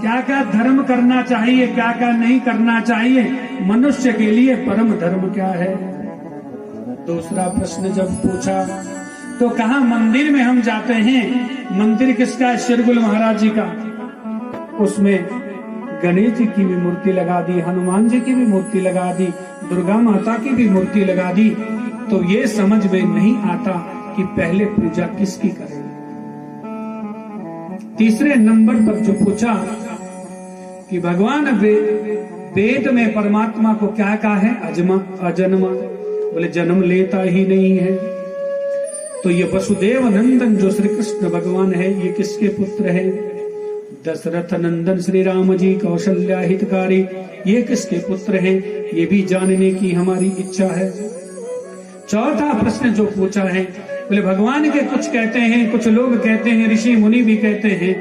क्या क्या धर्म करना चाहिए, क्या क्या नहीं करना चाहिए, मनुष्य के लिए परम धर्म क्या है। दूसरा प्रश्न जब पूछा तो कहा मंदिर में हम जाते हैं, मंदिर किसका है? शिरगुल महाराज जी का। उसमें गणेश जी की भी मूर्ति लगा दी, हनुमान जी की भी मूर्ति लगा दी, दुर्गा माता की भी मूर्ति लगा दी। तो ये समझ में नहीं आता कि पहले पूजा किसकी करें। तीसरे नंबर पर जो पूछा कि भगवान वेद में परमात्मा को क्या कहा है? अजन्मा। बोले जन्म लेता ही नहीं है। तो ये वसुदेव नंदन जो श्री कृष्ण भगवान है, ये किसके पुत्र है? दशरथ नंदन श्री राम जी, कौशल्या हितकारी, ये किसके पुत्र हैं? ये भी जानने की हमारी इच्छा है। चौथा प्रश्न जो पूछा है, बोले भगवान के कुछ कहते हैं, कुछ लोग कहते हैं, ऋषि मुनि भी कहते हैं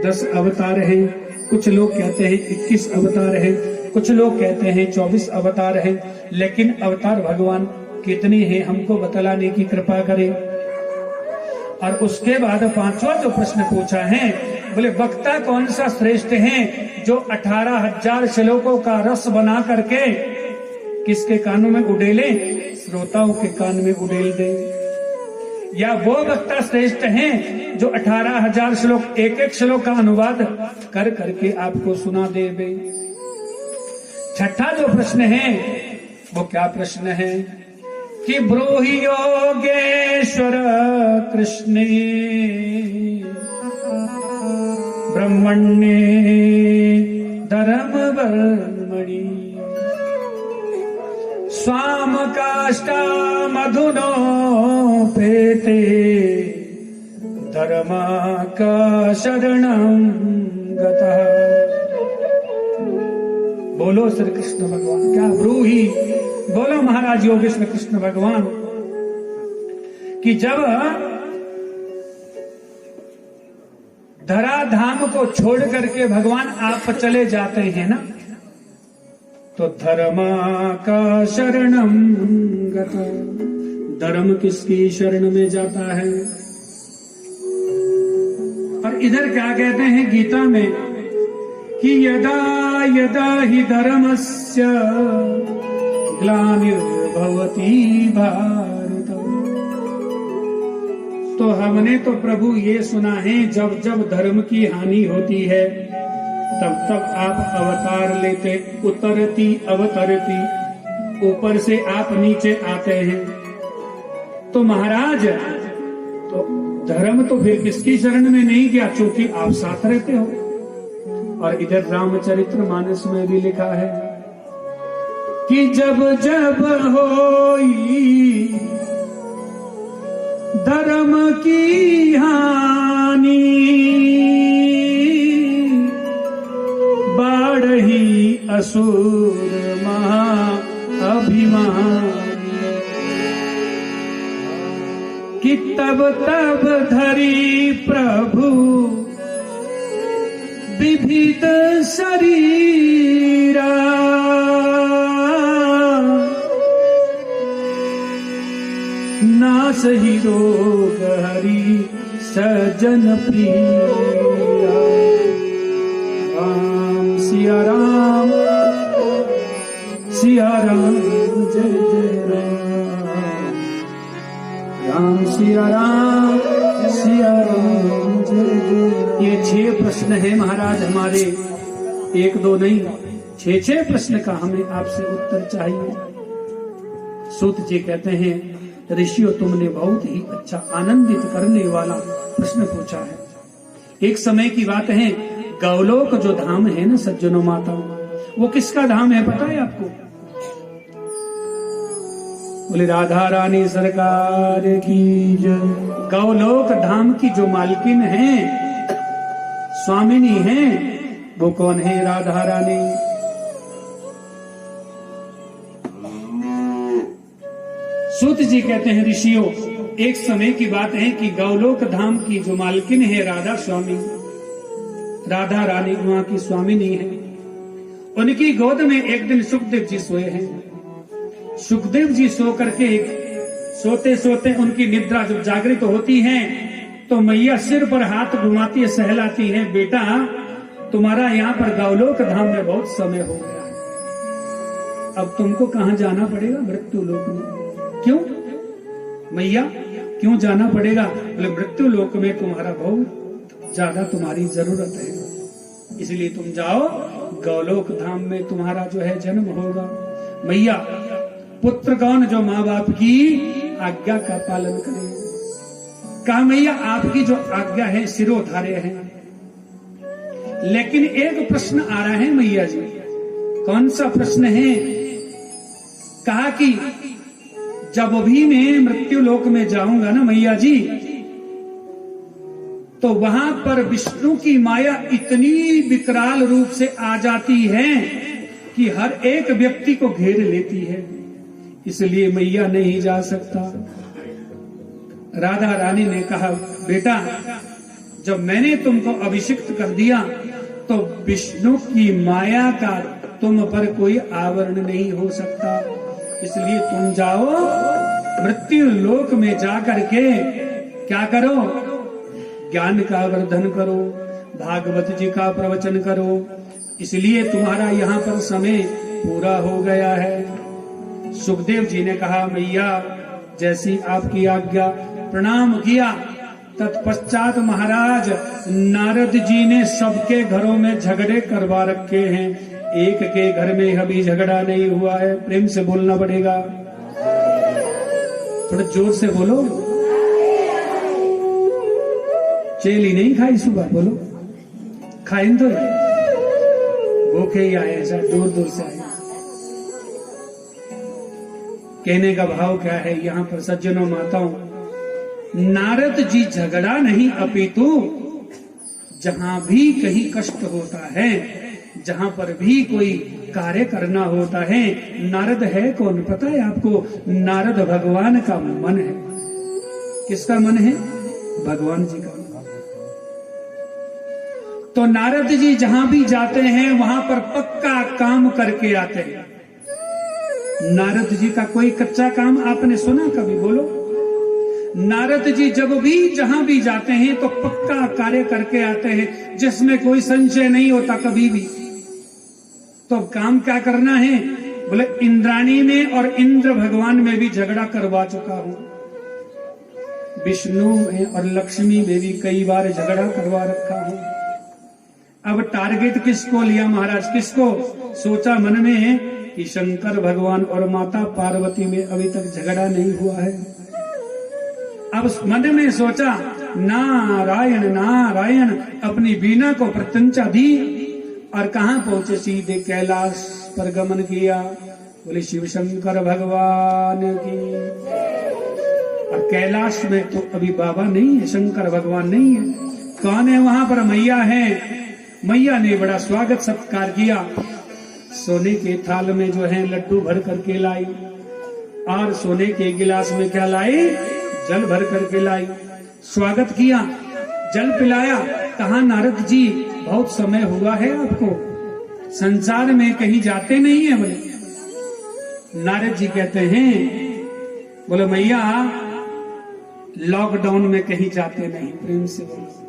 10 अवतार हैं, कुछ लोग कहते हैं 21 अवतार हैं, कुछ लोग कहते हैं 24 अवतार हैं। लेकिन अवतार भगवान कितने हैं हमको बतलाने की कृपा करें। और उसके बाद पांचवा जो प्रश्न पूछा है, बोले वक्ता कौन सा श्रेष्ठ है जो 18,000 श्लोकों का रस बना करके किसके कानों में उड़ेले? श्रोताओं के कान में उड़ेल दे। या वो वक्ता श्रेष्ठ हैं जो 18,000 श्लोक, एक एक श्लोक का अनुवाद कर करके आपको सुना दे। छठा जो प्रश्न है वो क्या प्रश्न है कि ब्रूहि योगेश्वर कृष्णे ब्रह्मण्ये धर्म वर्मणि स्वाम काष्टा मधुनो पेते धर्म का शरणं गतः। बोलो श्री कृष्ण भगवान। क्या ब्रूहि? बोलो महाराज योगेश्वर कृष्ण भगवान कि जब धराधाम को छोड़ करके भगवान आप चले जाते हैं ना, तो धर्म का शरणम गता। धर्म किसकी शरण में जाता है? और इधर क्या कहते हैं गीता में कि यदा यदा हि धर्मस्य ग्लानिर्भवति भारत। तो हमने तो प्रभु ये सुना है जब जब धर्म की हानि होती है तब तब आप अवतार लेते, उतरती अवतरती, ऊपर से आप नीचे आते हैं। तो महाराज तो धर्म तो फिर किसकी शरण में नहीं गया, चूंकि आप साथ रहते हो। और इधर रामचरित्र मानस में भी लिखा है कि जब जब होई धर्म की हानि बाढ़ही असुर महा अभिमानी कि तब तब धरी प्रभु विविध शरीरा नास ही रोग हरि सजन प्रिया। राम सिया राम जय जय राम, राम सिया राम जय जय। ये 6 प्रश्न है महाराज हमारे, 1-2 नहीं, 6 प्रश्न का हमें आपसे उत्तर चाहिए। सूत जी कहते हैं ऋषियों तुमने बहुत ही अच्छा आनंदित करने वाला प्रश्न पूछा है। एक समय की बात है, गौलोक जो धाम है ना सज्जनों माता, वो किसका धाम है पता है आपको? बोले राधा रानी सरकार की जय। गौलोक धाम की जो मालकिन है, स्वामिनी है, वो कौन है? राधा रानी। सूत जी कहते हैं ऋषियों एक समय की बात है कि गौलोक धाम की जो मालकिन है राधा स्वामी, राधा रानी वहां की स्वामिनी है। उनकी गोद में एक दिन सुखदेव जी सोए हैं। सुखदेव जी सो करके सोते सोते उनकी निद्रा जब जागृत होती है तो मैया सिर पर हाथ घुमाती है, सहलाती है, बेटा तुम्हारा यहाँ पर गौलोक धाम में बहुत समय हो गया है, अब तुमको कहाँ जाना पड़ेगा? मृत्यु लोक में। क्यों मैया, क्यों जाना पड़ेगा? बोले मृत्यु लोक में तुम्हारा बहुत ज्यादा तुम्हारी जरूरत है, इसलिए तुम जाओ, गौलोक धाम में तुम्हारा जो है जन्म होगा। मैया, पुत्र कौन जो माँ बाप की आज्ञा का पालन करे? कहा मैया आपकी जो आज्ञा है सिरोधार्य है, लेकिन एक प्रश्न आ रहा है मैया जी। कौन सा प्रश्न है? कहा कि जब भी मैं मृत्यु लोक में जाऊंगा ना मैया जी, तो वहां पर विष्णु की माया इतनी विकराल रूप से आ जाती है कि हर एक व्यक्ति को घेर लेती है, इसलिए मैया नहीं जा सकता। राधा रानी ने कहा बेटा, जब मैंने तुमको अभिषिक्त कर दिया तो विष्णु की माया का तुम पर कोई आवरण नहीं हो सकता, इसलिए तुम जाओ, मृत्यु लोक में जाकर के क्या करो? ज्ञान का वर्धन करो, भागवत जी का प्रवचन करो, इसलिए तुम्हारा यहाँ पर समय पूरा हो गया है। सुखदेव जी ने कहा मैया जैसी आपकी आज्ञा, प्रणाम किया। तत्पश्चात महाराज नारद जी ने सबके घरों में झगड़े करवा रखे हैं, एक के घर में अभी झगड़ा नहीं हुआ है। प्रेम से बोलना पड़ेगा, थोड़ा जोर से बोलो। चेली नहीं खाई सुबह, बोलो खाइन तो भूखे ही आए, ऐसा दूर दूर से आए। कहने का भाव क्या है यहाँ पर सज्जनों माताओं, नारद जी झगड़ा नहीं अपितु जहां भी कहीं कष्ट होता है, जहां पर भी कोई कार्य करना होता है, नारद है कौन पता है आपको? नारद भगवान का मन है। किसका मन है? भगवान जी का। तो नारद जी जहां भी जाते हैं वहां पर पक्का काम करके आते हैं। नारद जी का कोई कच्चा काम आपने सुना कभी? बोलो। नारद जी जब भी जहां भी जाते हैं तो पक्का कार्य करके आते हैं, जिसमें कोई संशय नहीं होता कभी भी। तो काम क्या करना है? बोले इंद्राणी में और इंद्र भगवान में भी झगड़ा करवा चुका हूं, विष्णु में और लक्ष्मी में भी कई बार झगड़ा करवा रखा हूं। अब टारगेट किसको लिया महाराज? किसको? सोचा मन में कि शंकर भगवान और माता पार्वती में अभी तक झगड़ा नहीं हुआ है। अब मन में सोचा नारायण नारायण, अपनी बीना को प्रत्यंचा दी और कहां पहुंचे? सीधे कैलाश पर गमन किया। बोले शिव शंकर भगवान की। और कैलाश में तो अभी बाबा नहीं है, शंकर भगवान नहीं है। कौन है वहां पर? मैया है। मैया ने बड़ा स्वागत सत्कार किया। सोने के थाल में जो है लड्डू भर करके लाई, और सोने के गिलास में क्या लाई? जल भर करके लाई। स्वागत किया, जल पिलाया। कहा नारद जी बहुत समय हुआ है आपको, संसार में कहीं जाते नहीं है? बोले नारद जी कहते हैं, बोले मैया लॉकडाउन में कहीं जाते नहीं। प्रेम से बोलो।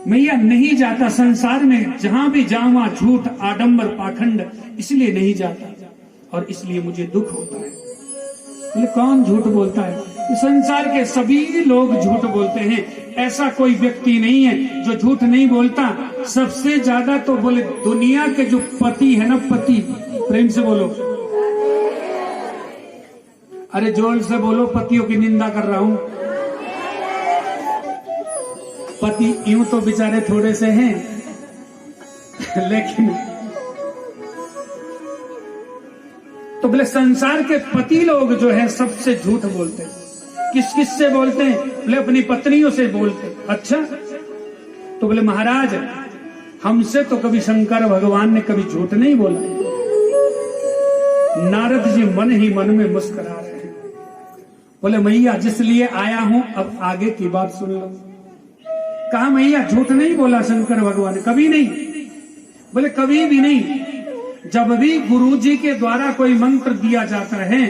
मैया नहीं जाता संसार में, जहां भी जाऊं वहां झूठ आडंबर पाखंड, इसलिए नहीं जाता और इसलिए मुझे दुख होता है। बोले कौन झूठ बोलता है? संसार के सभी लोग झूठ बोलते हैं, ऐसा कोई व्यक्ति नहीं है जो झूठ नहीं बोलता। सबसे ज्यादा तो बोले दुनिया के जो पति है ना, पति, प्रेम से बोलो, अरे जोर से बोलो, पतियों की निंदा कर रहा हूं। पति यूं तो बेचारे थोड़े से हैं, लेकिन तो बोले संसार के पति लोग जो है सबसे झूठ बोलते हैं। किस किस से बोलते हैं? बोले अपनी पत्नियों से बोलते हैं। अच्छा, तो बोले महाराज हमसे तो कभी शंकर भगवान ने कभी झूठ नहीं बोला। नारद जी मन ही मन में मुस्कुरा रहे हैं। बोले मैया जिस लिए आया हूं अब आगे की बात सुन लो। कहा मैया झूठ नहीं बोला शंकर भगवान, कभी नहीं। बोले कभी भी नहीं। जब भी गुरु जी के द्वारा कोई मंत्र दिया जाता है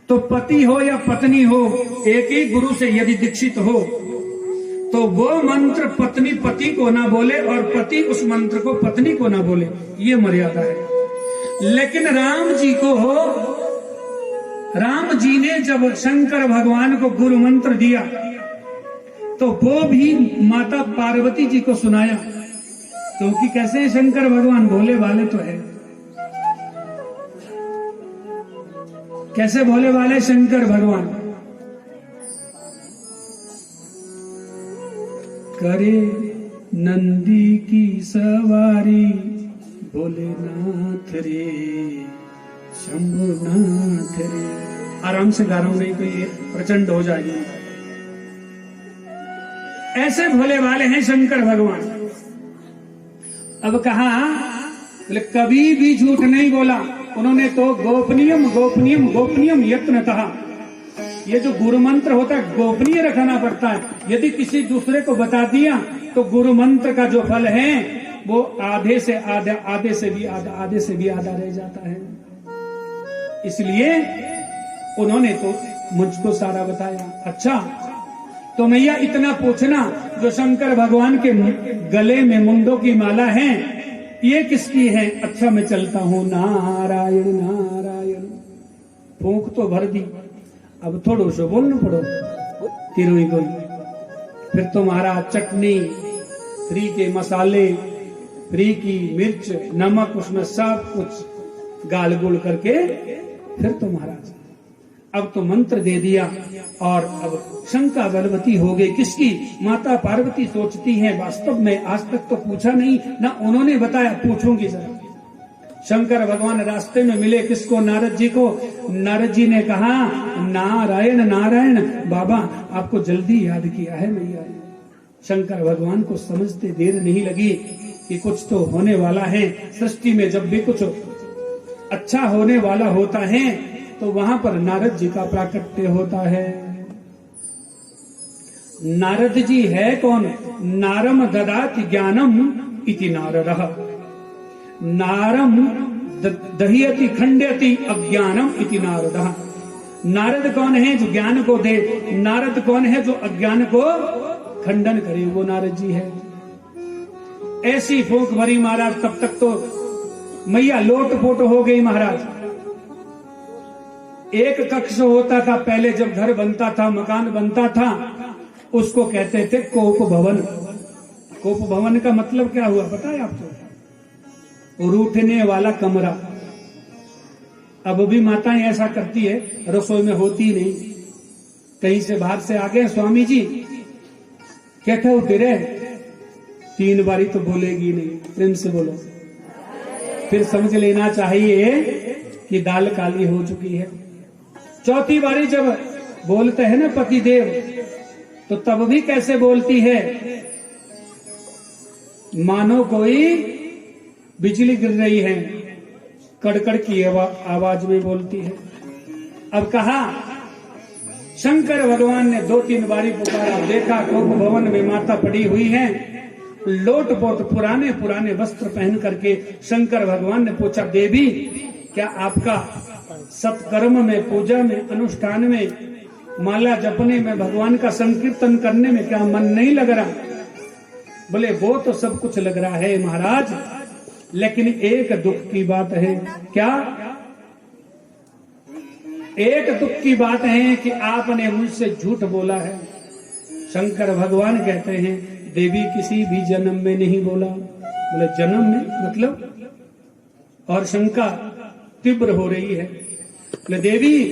तो पति हो या पत्नी हो, एक ही गुरु से यदि दीक्षित हो तो वो मंत्र पत्नी पति को ना बोले और पति उस मंत्र को पत्नी को ना बोले, ये मर्यादा है। लेकिन राम जी को हो, राम जी ने जब शंकर भगवान को गुरु मंत्र दिया तो वो भी माता पार्वती जी को सुनाया, क्योंकि कैसे हैं शंकर भगवान, भोले वाले तो है। कैसे भोले वाले शंकर भगवान, करे नंदी की सवारी भोलेनाथ रे शंभुनाथ रे। आराम से गा रहा हूं, नहीं तो ये प्रचंड हो जाएगी। ऐसे भोले वाले हैं शंकर भगवान। अब कहा, बोले कभी भी झूठ नहीं बोला उन्होंने, तो गोपनीयम गोपनीयम गोपनीयम यत्न कहा। ये जो गुरु मंत्र होता है गोपनीय रखना पड़ता है। यदि किसी दूसरे को बता दिया तो गुरु मंत्र का जो फल है वो आधे से आधा, आधे से भी आधा रह जाता है। इसलिए उन्होंने तो मुझको सारा बताया। अच्छा, तो मैया इतना पूछना, जो शंकर भगवान के गले में मुंडों की माला है ये किसकी है? अच्छा, मैं चलता हूं, नारायण नारायण। फूंक तो भर दी, अब थोड़ो सो बोलना पड़ो तिरुई को। फिर तुम्हारा चटनी फ्री के मसाले, फ्री की मिर्च नमक, उसमें सब कुछ गाल गुल करके फिर तो महाराज अब तो मंत्र दे दिया और अब शंका बलवती हो गई। किसकी? माता पार्वती सोचती हैं वास्तव में आज तक तो पूछा नहीं ना उन्होंने बताया, पूछूंगी जरा। शंकर भगवान रास्ते में मिले किसको? नारद जी को। नारद जी ने कहा, नारायण नारायण बाबा, आपको जल्दी याद किया है मैया। शंकर भगवान को समझते देर नहीं लगी कि कुछ तो होने वाला है। सृष्टि में जब भी कुछ अच्छा होने वाला होता है तो वहां पर नारद जी का प्राकट्य होता है। नारद जी है कौन? नारम ददाति ज्ञानम इति नारदः, नारम दह्यति खंड्यति अज्ञानम इति नारदः। नारद कौन है? जो ज्ञान को दे। नारद कौन है? जो अज्ञान को खंडन करे, वो नारद जी है। ऐसी फूंक भरी महाराज, तब तक तो मैया लोट पोट हो गई महाराज। एक कक्ष होता था पहले, जब घर बनता था, मकान बनता था, उसको कहते थे कोप भवन। कोप भवन का मतलब क्या हुआ पता है आपको? रूठने वाला कमरा। अब भी माताएं ऐसा करती है, रसोई में होती नहीं, कहीं से बाहर से आ गए स्वामी जी, कहते हो तेरे 3 बारी तो बोलेगी नहीं, प्रेम से बोलो। फिर समझ लेना चाहिए कि दाल काली हो चुकी है। 4थी बारी जब बोलते हैं ना पति देव, तो तब भी कैसे बोलती है? मानो कोई बिजली गिर रही है, कड़कड़ की आवाज में बोलती है। अब कहा, शंकर भगवान ने 2-3 बारी पुकारा, देखा कोप भवन में माता पड़ी हुई है, लोट पोट पुराने पुराने वस्त्र पहन करके। शंकर भगवान ने पूछा, देवी क्या आपका सत्कर्म में, पूजा में, अनुष्ठान में, माला जपने में, भगवान का संकीर्तन करने में क्या मन नहीं लग रहा? बोले वो तो सब कुछ लग रहा है महाराज, लेकिन एक दुख की बात है। क्या? एक दुख की बात है कि आपने मुझसे झूठ बोला है। शंकर भगवान कहते हैं, देवी किसी भी जन्म में नहीं बोला। बोले जन्म में मतलब? और शंका तीव्र हो रही है। बोले देवी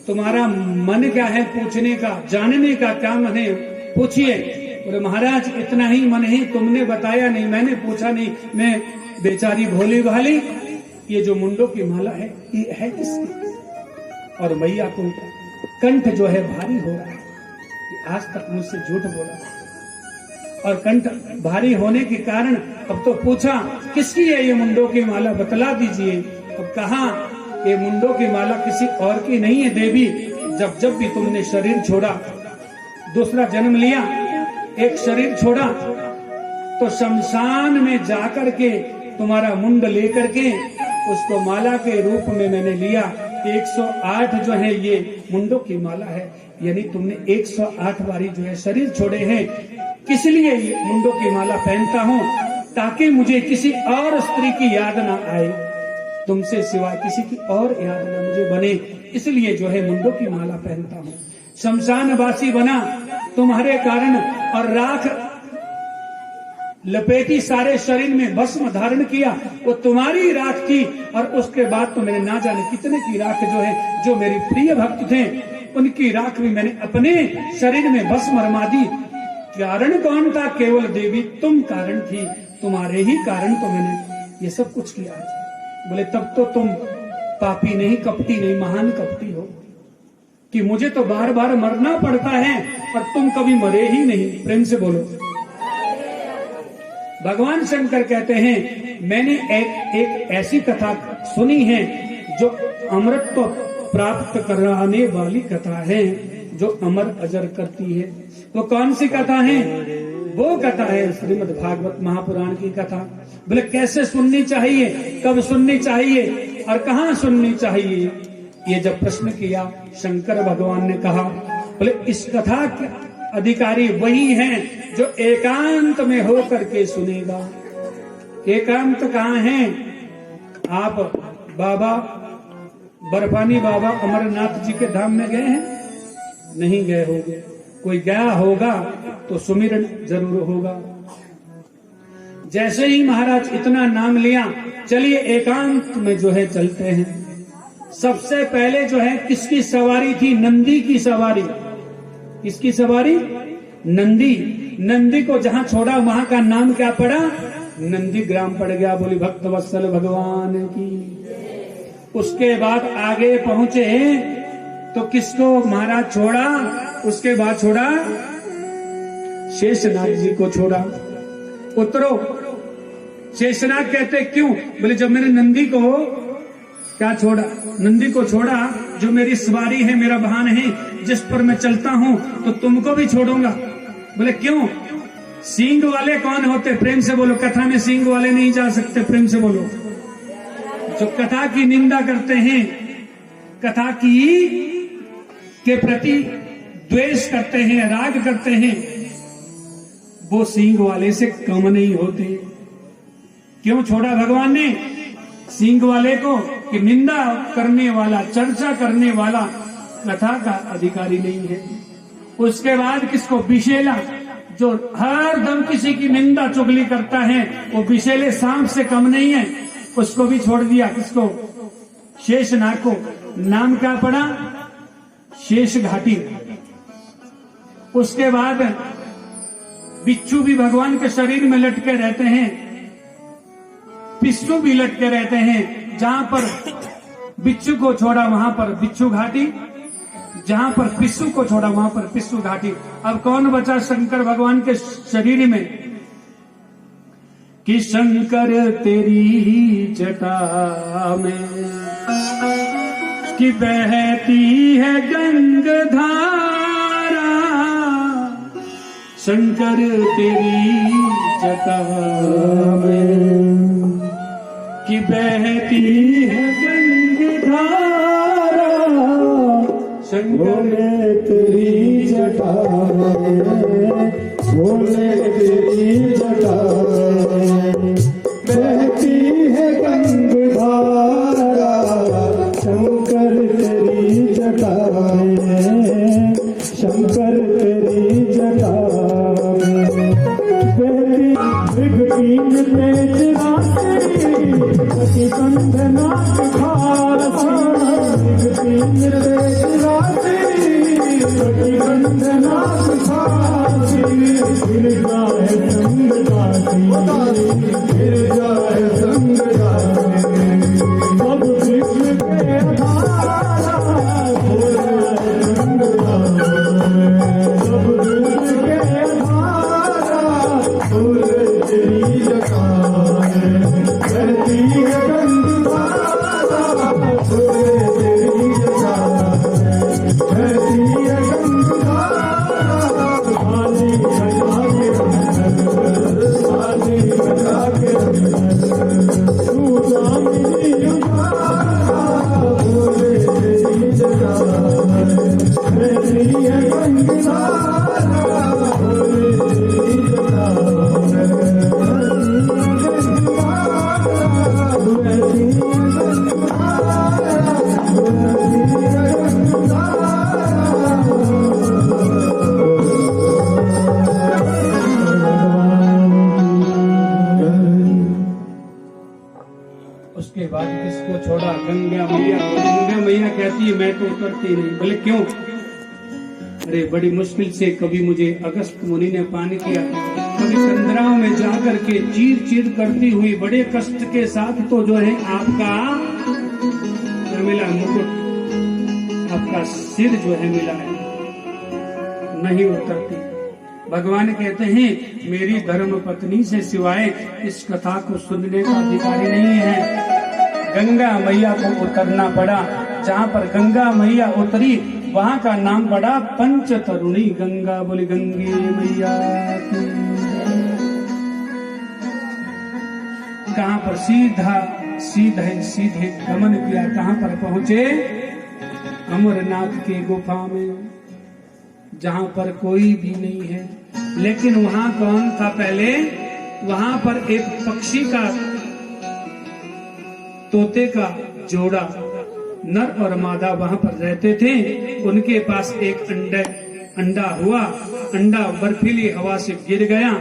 तुम्हारा मन क्या है पूछने का, जानने का क्या मन है, पूछिए। बोले महाराज इतना ही मन है, तुमने बताया नहीं, मैंने पूछा नहीं, मैं बेचारी भोली भाली, ये जो मुंडों की माला है ये है किसकी? और मैया को कंठ जो है भारी हो रहा है, आज तक मुझसे झूठ बोला, और कंठ भारी होने के कारण अब तो पूछा किसकी है ये मुंडों की माला, बतला दीजिए। अब कहा ये मुंडों की माला किसी और की नहीं है देवी। जब जब भी तुमने शरीर छोड़ा, दूसरा जन्म लिया, एक शरीर छोड़ा, तो शमशान में जाकर के तुम्हारा मुंड लेकर के उसको माला के रूप में मैंने लिया। 108 जो है ये मुंडों की माला है, यानी तुमने 108 बारी जो है शरीर छोड़े हैं। किस लिए ये मुंडों की माला पहनता हूँ? ताकि मुझे किसी और स्त्री की याद ना आए, तुमसे सिवाय किसी की और याद ना मुझे बने, इसलिए जो है मुंडों की माला पहनता हूँ। शमशानवासी बना तुम्हारे कारण, और राख लपेटी सारे शरीर में, भस्म धारण किया वो तुम्हारी राख थी। और उसके बाद तो मैंने ना जाने कितने की राख जो है, जो मेरे प्रिय भक्त थे उनकी राख भी मैंने अपने शरीर में भस्म रमा दी। कारण कौन था? केवल देवी तुम कारण थी, तुम्हारे ही कारण तो मैंने ये सब कुछ किया। बोले तब तो तुम पापी नहीं, कपटी नहीं, महान कपटी हो कि मुझे तो बार बार मरना पड़ता है और तुम कभी मरे ही नहीं। प्रेम से बोलो। भगवान शंकर कहते हैं मैंने एक ऐसी कथा सुनी है जो अमृत को प्राप्त कराने वाली कथा है, जो अमर अजर करती है। वो कौन सी कथा है? वो कथा है श्रीमद् भागवत महापुराण की कथा। बोले कैसे सुननी चाहिए, कब सुननी चाहिए और कहाँ सुननी चाहिए? ये जब प्रश्न किया शंकर भगवान ने कहा, बोले इस कथा के अधिकारी वही हैं जो एकांत में हो करके सुनेगा। एकांत कहाँ है? आप बाबा बर्फानी बाबा अमरनाथ जी के धाम में गए हैं? नहीं गए होंगे। कोई गया होगा तो सुमिरन जरूर होगा। जैसे ही महाराज इतना नाम लिया, चलिए एकांत में जो है चलते हैं। सबसे पहले जो है किसकी सवारी थी? नंदी की सवारी। किसकी सवारी? नंदी। नंदी को जहां छोड़ा वहां का नाम क्या पड़ा? नंदी ग्राम पड़ गया। बोली भक्त वत्सल भगवान की। उसके बाद आगे पहुंचे तो किसको महाराज छोड़ा? उसके बाद छोड़ा शेषनाग जी को छोड़ा। उतरो। शेषनाग कहते क्यों? बोले जब मैंने नंदी को क्या छोड़ा? नंदी को छोड़ा जो मेरी सवारी है, मेरा वाहन है, जिस पर मैं चलता हूं, तो तुमको भी छोड़ूंगा। बोले क्यों? सींग वाले कौन होते? प्रेम से बोलो। कथा में सींग वाले नहीं जा सकते। प्रेम से बोलो। जो कथा की निंदा करते हैं, कथा की के प्रति द्वेष करते हैं, राग करते हैं, वो सींग वाले से कम नहीं होते। क्यों छोड़ा भगवान ने सींग वाले को? कि निंदा करने वाला, चर्चा करने वाला कथा का अधिकारी नहीं है। उसके बाद किसको? विशेला, जो हर दम किसी की निंदा चुगली करता है, वो विशेले सांप से कम नहीं है, उसको भी छोड़ दिया। किसको? शेषनाग को। नाम क्या पड़ा? शेष घाटी। उसके बाद बिच्छू भी भगवान के शरीर में लटके रहते हैं, पिस्सू भी लटके रहते हैं। जहां पर बिच्छू को छोड़ा वहां पर बिच्छू घाटी, जहां पर पिस्सू को छोड़ा वहां पर पिस्सू घाटी। अब कौन बचा शंकर भगवान के शरीर में? कि शंकर तेरी जटा में कि बहती है गंगाधारा, शंकर तेरी जटा में कि बहती है गंगाधारा, शंकर तेरी जटा बोले तेरी जटा बहती है गंगाधारा, शंकर तेरी जटा शंकर तेरी जटा बहती विघ्न तेज राशि बंधना खारसा, विघ्न तेज राशि बंधना खारसी, गिर जाए संग दासी, गिर जाए संग दासी, सब विघ्न के हारा हो जाए संग दासी, सब विघ्न के हारा हो तेरी जटा बहती है गंगाधारा, हो तेरी जटा बहती है गंगाधारा, आजी घटा के उतरती नहीं। बोले क्यों? अरे बड़ी मुश्किल से कभी मुझे अगस्त मुनि ने पान किया, कभी कंदराओं में जाकर के चीर चीर करती हुई बड़े कष्ट के साथ तो जो है आपका मिला मुकुट, आपका सिर जो है मिला है, नहीं उतरती। भगवान कहते हैं मेरी धर्म पत्नी से सिवाय इस कथा को सुनने का अधिकारी नहीं है। गंगा मैया को उतरना पड़ा, जहाँ पर गंगा मैया उतरी वहाँ का नाम पड़ा पंचतरुणी गंगा। बोली गंगे मैया की। कहाँ पर सीधे गमन किया, कहाँ पर पहुंचे? अमरनाथ के गुफा में, जहाँ पर कोई भी नहीं है। लेकिन वहाँ कौन था पहले? वहाँ पर एक पक्षी का, तोते का जोड़ा, नर और मादा वहाँ पर रहते थे। उनके पास एक अंडा हुआ, अंडा बर्फीली हवा से गिर गया।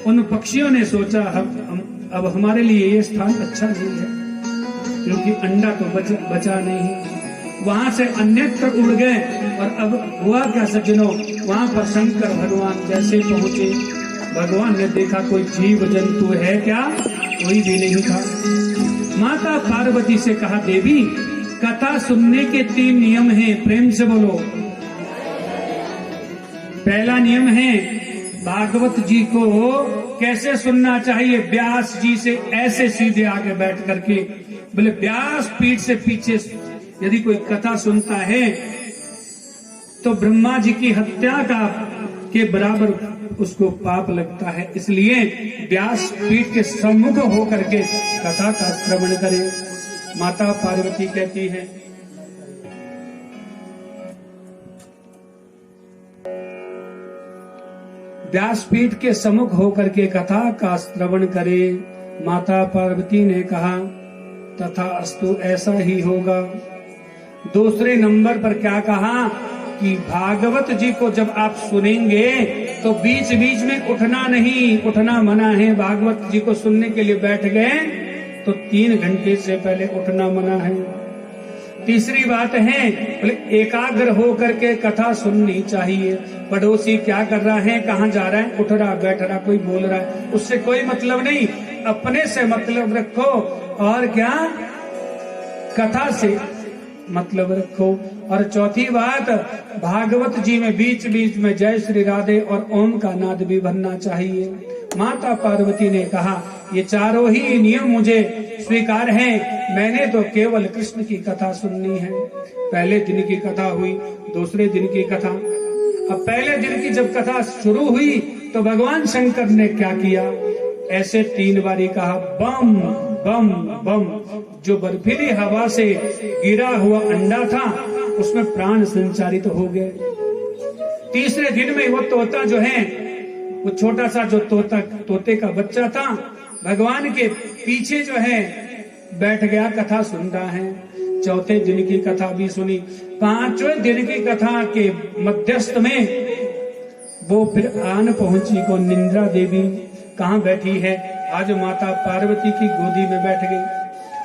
उन पक्षियों ने सोचा अब हमारे लिए ये स्थान अच्छा नहीं है, क्योंकि अंडा तो बचा नहीं। वहां से अन्यत्र उड़ गए। और अब हुआ क्या सज्जनों, वहां पर शंकर भगवान जैसे पहुंचे, भगवान ने देखा कोई जीव जंतु है क्या? कोई भी नहीं था। माता पार्वती से कहा देवी कथा सुनने के 3 नियम हैं, प्रेम से बोलो। पहला नियम है भागवत जी को कैसे सुनना चाहिए? व्यास जी से ऐसे सीधे आगे बैठ करके। बोले व्यास पीठ से पीछे यदि कोई कथा सुनता है तो ब्रह्मा जी की हत्या के बराबर उसको पाप लगता है। इसलिए व्यास पीठ के सम्मुख होकर के कथा का श्रवण करे। माता पार्वती कहती है व्यासपीठ के सम्मुख होकर के कथा का श्रवण करे। माता पार्वती ने कहा तथा अस्तु, ऐसा ही होगा। दूसरे नंबर पर क्या कहा कि भागवत जी को जब आप सुनेंगे तो बीच बीच में उठना नहीं, उठना मना है। भागवत जी को सुनने के लिए बैठ गए तो 3 घंटे से पहले उठना मना है। तीसरी बात है एकाग्र होकर के कथा सुननी चाहिए। पड़ोसी क्या कर रहा है, कहाँ जा रहा है, उठ रहा बैठ रहा, कोई बोल रहा है, उससे कोई मतलब नहीं, अपने से मतलब रखो। और क्या, कथा से मतलब रखो। और चौथी बात, भागवत जी में बीच बीच में जय श्री राधे और ओम का नाद भी बनना चाहिए। माता पार्वती ने कहा ये चारों ही नियम मुझे स्वीकार हैं, मैंने तो केवल कृष्ण की कथा सुननी है। पहले दिन की कथा हुई, दूसरे दिन की कथा। अब पहले दिन की जब कथा शुरू हुई तो भगवान शंकर ने क्या किया, ऐसे 3 बारी कहा बम बम बम। जो बर्फीली हवा से गिरा हुआ अंडा था उसमें प्राण संचारित हो गए। तीसरे दिन में वो तोता जो है, वो छोटा सा जो तोते का बच्चा था, भगवान के पीछे जो है बैठ गया, कथा सुन रहा है। चौथे दिन की कथा भी सुनी। 5वें दिन की कथा के मध्यस्थ में वो फिर आन पहुंची को निंद्रा देवी। कहाँ बैठी है? आज माता पार्वती की गोदी में बैठ गई।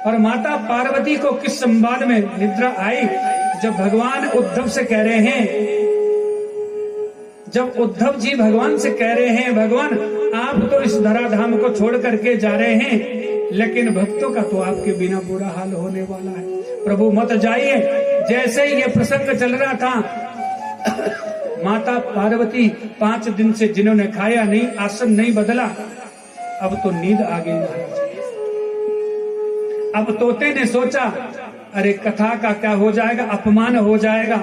और माता पार्वती को किस संवाद में निद्रा आई? जब भगवान उद्धव से कह रहे हैं, जब उद्धव जी भगवान से कह रहे हैं भगवान आप तो इस धराधाम को छोड़ करके जा रहे हैं, लेकिन भक्तों का तो आपके बिना बुरा हाल होने वाला है, प्रभु मत जाइए। जैसे ही ये प्रसंग चल रहा था, माता पार्वती 5 दिन से जिन्होंने खाया नहीं, आसन नहीं बदला, अब तो नींद आ गई महाराज। अब तोते ने सोचा अरे कथा का क्या हो जाएगा, अपमान हो जाएगा,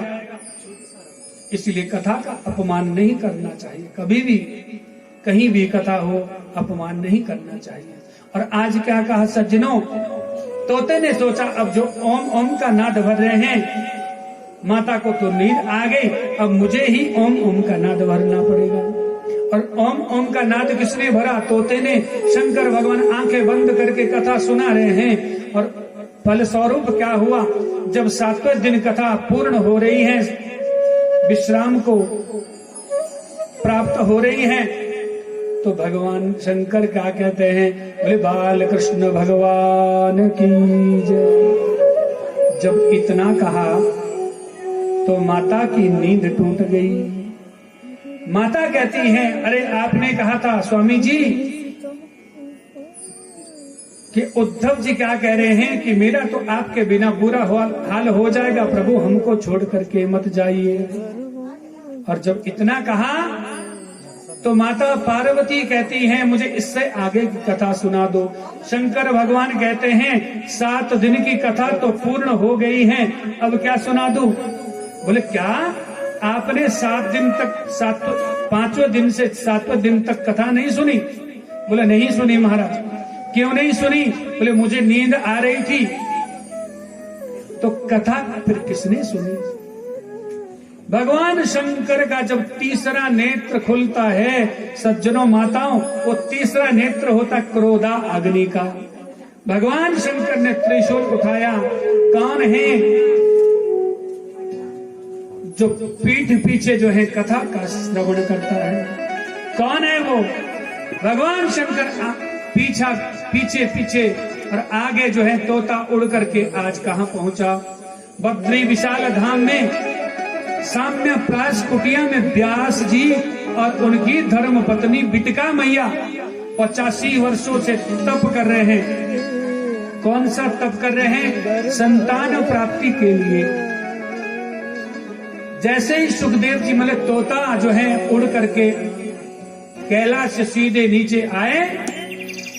इसलिए कथा का अपमान नहीं करना चाहिए। कभी भी कहीं भी कथा हो, अपमान नहीं करना चाहिए। और आज क्या कहा सज्जनों, तोते ने सोचा अब जो ओम ओम का नाद भर रहे हैं, माता को तो नींद आ गई, अब मुझे ही ओम ओम का नाद भरना पड़ेगा। और ओम ओम का नाद किसने भरा? तोते ने। शंकर भगवान आंखें बंद करके कथा सुना रहे हैं। और फलस्वरूप क्या हुआ, जब 7वें दिन कथा पूर्ण हो रही है, विश्राम को प्राप्त हो रही है, तो भगवान शंकर क्या कहते हैं? बोले बाल कृष्ण भगवान की जय। जब इतना कहा तो माता की नींद टूट गई। माता कहती है, अरे आपने कहा था स्वामी जी कि उद्धव जी क्या कह रहे हैं कि मेरा तो आपके बिना बुरा हाल हो जाएगा, प्रभु हमको छोड़ करके मत जाइए। और जब इतना कहा तो माता पार्वती कहती हैं, मुझे इससे आगे की कथा सुना दो। शंकर भगवान कहते हैं 7 दिन की कथा तो पूर्ण हो गई है, अब क्या सुना दूं? बोले क्या आपने 7 दिन तक 5वें दिन से 7वें दिन तक कथा नहीं सुनी? बोले नहीं सुनी महाराज। क्यों नहीं सुनी? बोले मुझे नींद आ रही थी। तो कथा फिर किसने सुनी? भगवान शंकर का जब तीसरा नेत्र खुलता है सज्जनों माताओं, वो तीसरा नेत्र होता क्रोधा अग्नि का। भगवान शंकर ने त्रिशूल उठाया। कौन है जो पीठ पीछे जो है कथा का श्रवण करता है? कौन है वो? भगवान शंकर पीछे पीछे और आगे जो है तोता उड़ करके आज कहां पहुंचा? बद्री विशाल धाम में साम्य प्रास कुटिया में व्यास जी और उनकी धर्म पत्नी बिटिका मैया 85 वर्षों से तप कर रहे हैं। कौन सा तप कर रहे हैं? संतान प्राप्ति के लिए। जैसे ही सुखदेव जी मतलब तोता जो है उड़ करके कैलाश से सीधे नीचे आए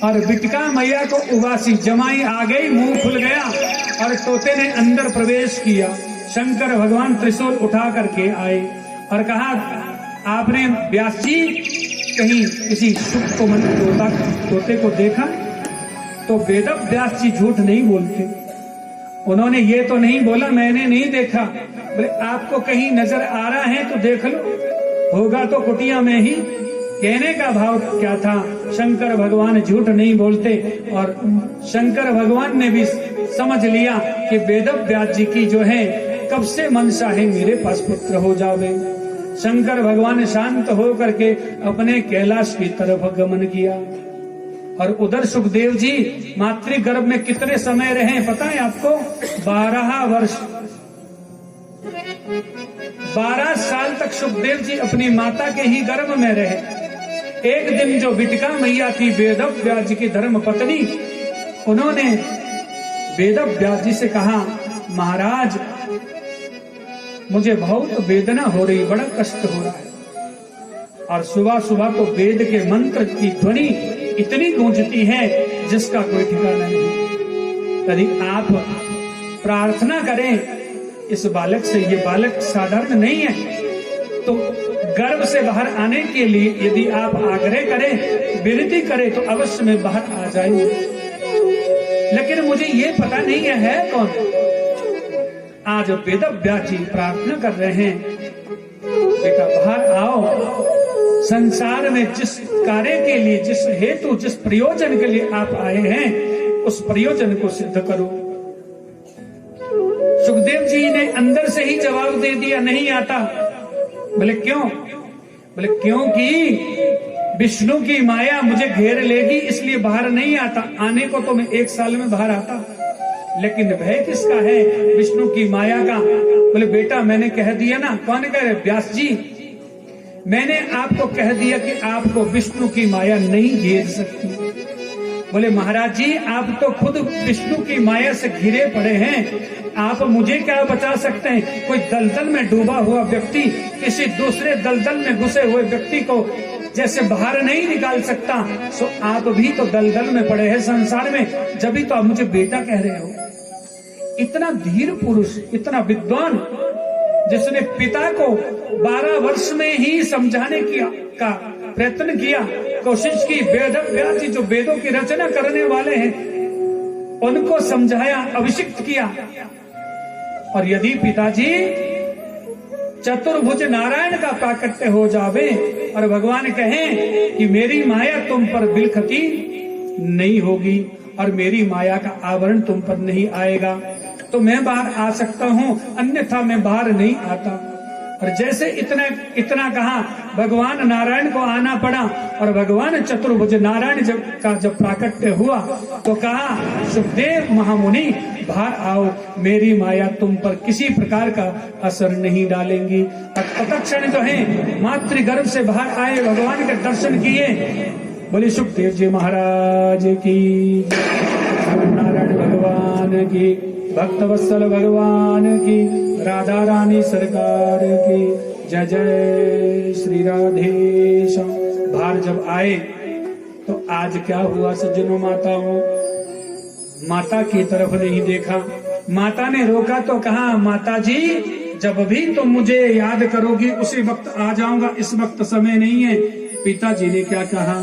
और बिटिका मैया को उबासी जमाई आ गई, मुंह खुल गया और तोते ने अंदर प्रवेश किया। शंकर भगवान त्रिशूल उठा करके आए और कहा, आपने व्यास जी कहीं किसी सुख को मन तोते को देखा? तो वेद व्यास जी झूठ नहीं बोलते। उन्होंने ये तो नहीं बोला मैंने नहीं देखा। बोले आपको कहीं नजर आ रहा है तो देख लो, होगा तो कुटिया में ही। कहने का भाव क्या था? शंकर भगवान झूठ नहीं बोलते और शंकर भगवान ने भी समझ लिया कि वेद व्यास जी की जो है कब से मनसा है मेरे पास पुत्र हो जावे। शंकर भगवान शांत हो करके अपने कैलाश की तरफ गमन किया। और उधर सुखदेव जी मातृ गर्भ में कितने समय रहे पता है आपको? 12 वर्ष। 12 साल तक सुखदेव जी अपनी माता के ही गर्भ में रहे। एक दिन जो बिटिका मैया थी वेद व्यास जी की धर्म पत्नी, उन्होंने वेद व्यास जी से कहा, महाराज मुझे बहुत वेदना हो रही, बड़ा कष्ट हो रहा है। और सुबह सुबह तो वेद के मंत्र की ध्वनि इतनी गूंजती है जिसका कोई ठिकाना नहीं। यदि आप प्रार्थना करें इस बालक से, ये बालक साधारण नहीं है, तो गर्भ से बाहर आने के लिए यदि आप आग्रह करें, विनती करें तो अवश्य में बाहर आ जाएंगे। लेकिन मुझे ये पता नहीं है कौन। आज वेद व्यास जी प्रार्थना कर रहे हैं, बेटा बाहर आओ, संसार में जिस कार्य के लिए, जिस हेतु, जिस प्रयोजन के लिए आप आए हैं, उस प्रयोजन को सिद्ध करो। सुखदेव जी ने अंदर से ही जवाब दे दिया, नहीं आता। बोले क्यों? बोले क्योंकि विष्णु की माया मुझे घेर लेगी, इसलिए बाहर नहीं आता। आने को तो मैं 1 साल में बाहर आता, लेकिन भय किसका है? विष्णु की माया का। बोले बेटा मैंने कह दिया ना। कौन कह रहे? व्यास जी। मैंने आपको कह दिया कि आपको विष्णु की माया नहीं घेर सकती। बोले महाराज जी आप तो खुद विष्णु की माया से घिरे पड़े हैं, आप मुझे क्या बचा सकते हैं? कोई दलदल में डूबा हुआ व्यक्ति किसी दूसरे दलदल में घुसे हुए व्यक्ति को जैसे बाहर नहीं निकाल सकता, सो आप भी तो दलदल में पड़े हैं संसार में, जब भी तो आप मुझे बेटा कह रहे हो। इतना धीर पुरुष, इतना विद्वान, जिसने पिता को 12 वर्ष में ही समझाने का प्रयत्न किया, कोशिश की। वेद व्यास जी जो वेदों की रचना करने वाले हैं, उनको समझाया, अभिषिक्त किया। और यदि पिताजी चतुर्भुज नारायण का प्राकट्य हो जावे और भगवान कहें कि मेरी माया तुम पर बिलखती नहीं होगी और मेरी माया का आवरण तुम पर नहीं आएगा, तो मैं बाहर आ सकता हूं, अन्यथा मैं बाहर नहीं आता। और जैसे इतना इतना कहा, भगवान नारायण को आना पड़ा और भगवान चतुर्भुज नारायण जब प्राकट्य हुआ तो कहा, सुखदेव महामुनि बाहर आओ, मेरी माया तुम पर किसी प्रकार का असर नहीं डालेंगी। तत्क्षण जो है मातृगर्भ से बाहर आए, भगवान के दर्शन किए। बोले सुखदेव जी महाराज की, नारायण भगवान की, भक्तवत्सल भगवान की, राधा रानी सरकार की जय जय श्री राधेश्याम। बाहर जब आए तो आज क्या हुआ सज्जनों माताओं, माता की तरफ नहीं देखा। माता ने रोका तो कहा, माता जी जब भी तुम मुझे याद करोगी उसी वक्त आ जाऊंगा, इस वक्त समय नहीं है। पिताजी ने क्या कहा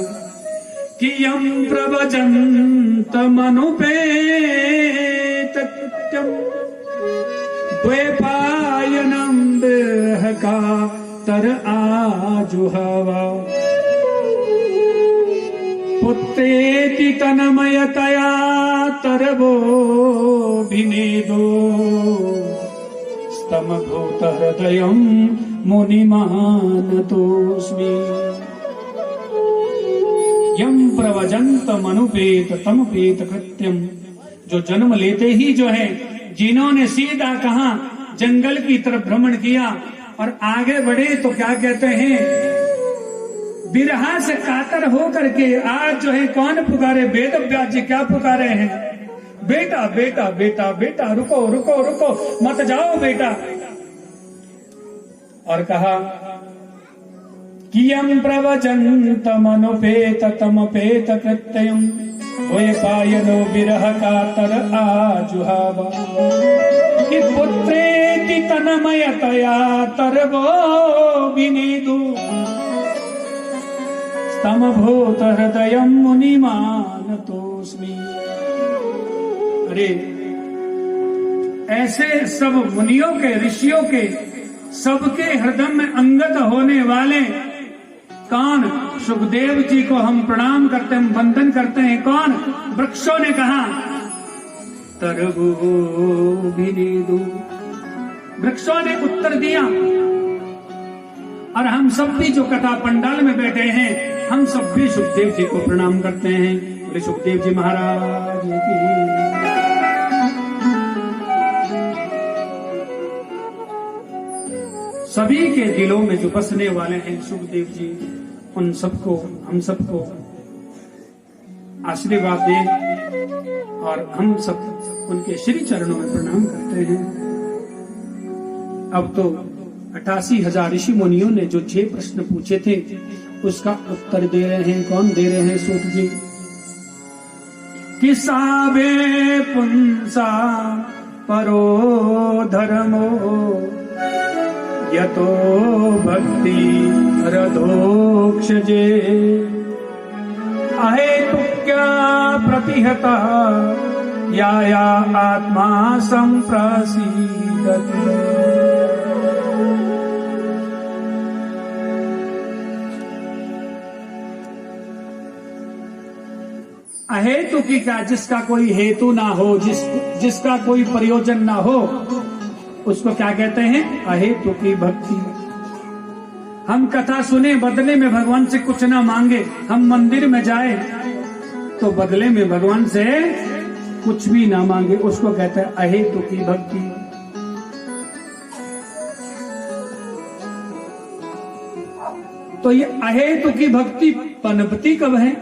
कि यम प्रवजंत मनुपेत कृत्यम द्वैपायनम का तर आजुहवा पुत्रेति तन्मयतया तरवो भिनेदो स्तमभूत हृदयं मुनिमानतोऽस्मि। यम प्रवजंत मनुपेत तमपेत कृत्यम, जो जन्म लेते ही जो है, जिन्होंने सीधा कहा जंगल की तरफ भ्रमण किया और आगे बढ़े तो क्या कहते हैं, विरहा से कातर हो करके आज जो है कौन पुकारे, वेद व्यास जी क्या पुकारे हैं, बेटा बेटा बेटा बेटा, रुको रुको रुको मत जाओ बेटा। और कहा कियम प्रवचंत मनुपेत तमपेत कृत्यम द्वैपायनो विरह कातर आजुहावा कि पुत्रेति तन्मयतया तरवो विनीदु स्तमभूत हृदयं मुनिमानतोऽस्मि। अरे ऐसे सब मुनियों के, ऋषियों के, सबके हृदय में अंगत होने वाले कौन, सुखदेव जी को हम प्रणाम करते हैं, वंदन करते हैं। कौन, वृक्षों ने कहा तरवो विनीदु, वृक्षों ने उत्तर दिया। और हम सब भी जो कथा पंडाल में बैठे हैं, हम सब भी सुखदेव जी को प्रणाम करते हैं। बोले सुखदेव जी महाराज की। सभी के दिलों में जो बसने वाले हैं सुखदेव जी, उन सबको, हम सबको आशीर्वाद दें और हम सब उनके श्री चरणों में प्रणाम करते हैं। अब तो 88,000 ऋषि मुनियों ने जो 6 प्रश्न पूछे थे उसका उत्तर दे रहे हैं। कौन दे रहे हैं? सूत जी। किसाबे पुंसा परो धर्मो यतो भक्ति रधोक्षजे अहेतुक्या प्रतिहता या आत्मा संप्रसीदति। अहेतु की का, जिसका कोई हेतु ना हो, जिसका कोई प्रयोजन ना हो, उसको क्या कहते हैं? अहेतु की भक्ति। हम कथा सुने, बदले में भगवान से कुछ ना मांगे, हम मंदिर में जाए तो बदले में भगवान से कुछ भी ना मांगे, उसको कहते हैं अहेतु की भक्ति। तो ये अहेतु की भक्ति पनपती कब है?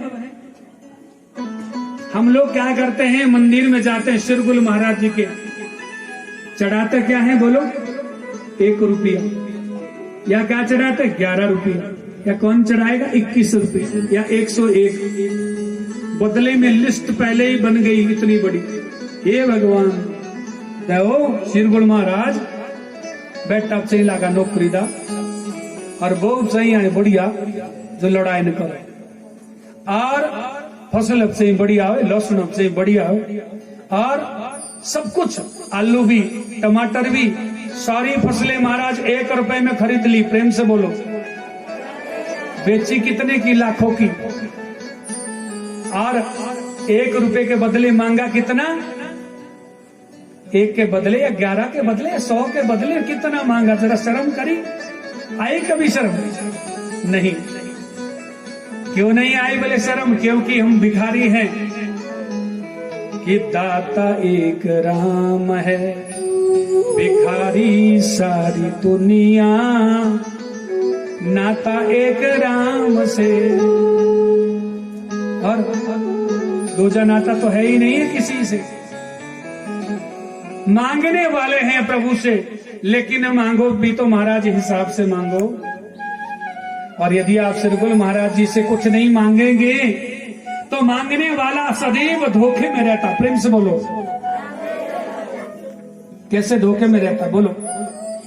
हम लोग क्या करते हैं, मंदिर में जाते हैं, शिरगुल महाराज जी के चढ़ाते क्या है बोलो? 1 रुपया। या क्या चढ़ाते? 11 रुपया। या कौन चढ़ाएगा? 21 रुपये या 101। बदले में लिस्ट पहले ही बन गई इतनी बड़ी। हे भगवान देखो, शिरगुल महाराज बेटा सही लगा नौकरी दा और बहुत सही है बढ़िया जो लड़ाई न करे, और फसल अब से बढ़िया हो, लहसुन अब से बढ़िया हो, और सब कुछ, आलू भी, टमाटर भी, सारी फसलें महाराज 1 रुपए में खरीद ली। प्रेम से बोलो। बेची कितने की? लाखों की। और 1 रुपए के बदले मांगा कितना? 1 के बदले या 11 के बदले या 100 के बदले कितना मांगा? जरा शर्म करी। आई कभी शर्म? नहीं। क्यों नहीं आई बोले शर्म? क्योंकि हम भिखारी हैं। कि दाता एक राम है, भिखारी सारी दुनिया, नाता एक राम से। और दूजा नाता तो है ही नहीं है किसी से। मांगने वाले हैं प्रभु से, लेकिन मांगो भी तो महाराज हिसाब से मांगो। और यदि आप सिरगुल महाराज जी से कुछ नहीं मांगेंगे तो मांगने वाला सदैव धोखे में रहता। प्रेम से बोलो, कैसे धोखे में रहता? बोलो।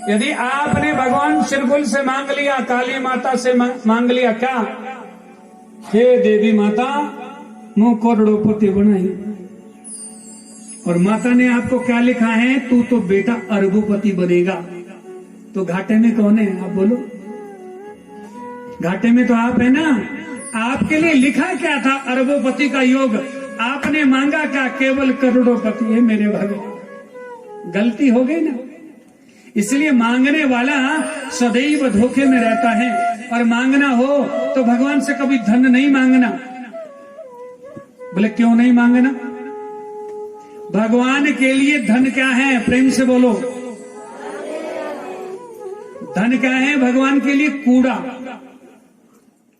यदि आपने भगवान सिरगुल से मांग लिया, काली माता से मांग लिया, क्या हे देवी माता मुंह करोड़पति बनाई, और माता ने आपको क्या लिखा है? तू तो बेटा अरबोपति बनेगा। तो घाटे में कौन है? आप बोलो। घाटे में तो आप है ना। आपके लिए लिखा क्या था? अरबोपति का योग। आपने मांगा क्या? केवल करोड़ोपति है मेरे भगवान। गलती हो गई ना। इसलिए मांगने वाला सदैव धोखे में रहता है। और मांगना हो तो भगवान से कभी धन नहीं मांगना। बोले क्यों नहीं मांगना? भगवान के लिए धन क्या है? प्रेम से बोलो। धन क्या है भगवान के लिए? कूड़ा।